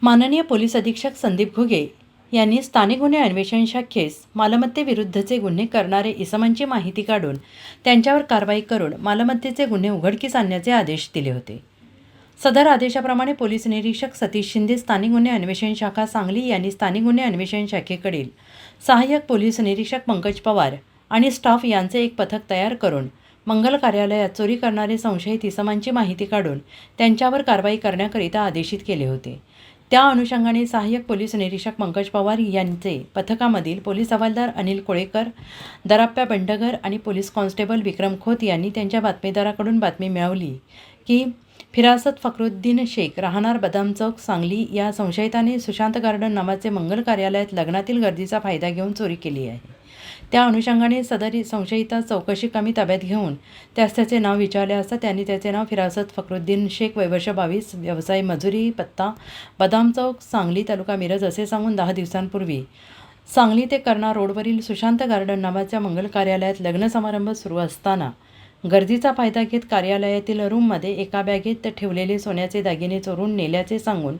माननीय पोलीस अधीक्षक संदीप घुगे यांनी स्थानिक गुन्हे अन्वेषण शाखेस मालमत्तेविरुद्धचे गुन्हे करणारे इसमांची माहिती काढून त्यांच्यावर कारवाई करून मालमत्तेचे गुन्हे उघडकीस आणण्याचे आदेश दिले होते। सदर आदेशाप्रमाणे पोलीस निरीक्षक सतीश शिंदे, स्थानिक गुन्हे अन्वेषण शाखा सांगली यांनी स्थानिक गुन्हे अन्वेषण शाखेकडील सहाय्यक पोलीस निरीक्षक पंकज पवार आणि स्टाफ यांचे एक पथक तयार करून मंगल कार्यालयात चोरी करणारे संशयित इसमांची माहिती काढून त्यांच्यावर कारवाई करण्याकरिता आदेशित केले होते। त्या अनुषंगाने सहाय्यक पोलीस निरीक्षक पंकज पवार यांचे पथकामधील पोलीस हवालदार अनिल कोळेकर, दराप्पा बंडगर आणि पोलीस कॉन्स्टेबल विक्रम खोत यांनी त्यांच्या बातमीदाराकडून बातमी मिळवली की फिरासत फखरुद्दीन शेख राहणार बदाम चौक सांगली या संशयिताने सुशांत गार्डन नावाचे मंगल कार्यालयात लग्नातील गर्दीचा फायदा घेऊन चोरी केली आहे। त्या अनुषंगाने सदर संशयितास चौकशी कामी ताब्यात घेऊन त्याचे नाव विचारले असता त्यांनी त्याचे नाव फिरासत फखरुद्दीन शेख, वय वर्ष 22, व्यवसाय मजुरी, पत्ता बदाम चौक सांगली, तालुका मिरज असे सांगून 10 दिवसांपूर्वी सांगली ते कर्णा रोडवरील सुशांत गार्डन नावाच्या मंगल कार्यालयात लग्न समारंभ सुरू असताना गर्दीचा फायदा घेत कार्यालयातील रूममध्ये एका बॅगेत ठेवलेले सोन्याचे दागिने चोरून नेल्याचे सांगून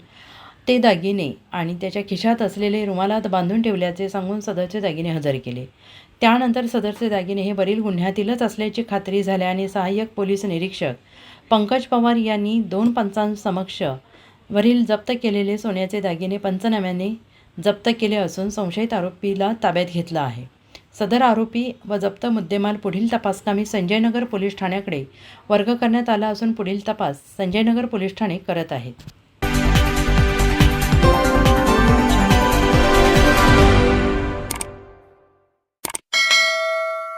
ते दागिने आणि त्याच्या खिशात असलेले रुमालात बांधून ठेवल्याचे सांगून सदरचे दागिने हजर केले। त्यानंतर सदरचे दागिने हे वरील गुन्ह्यातीलच असल्याची खात्री झाल्याने सहाय्यक पोलीस निरीक्षक पंकज पवार यांनी 2 पंचांसमक्ष वरील जप्त केलेले सोन्याचे दागिने पंचनाम्याने जप्त केले असून संशयित आरोपीला ताब्यात घेतला आहे। सदर आरोपी व जप्त मुद्देमाल पुढील तपासकामी संजयनगर पोलीस ठाण्याकडे वर्ग करण्यात आला असून पुढील तपास संजयनगर पोलीस ठाणे करत आहेत।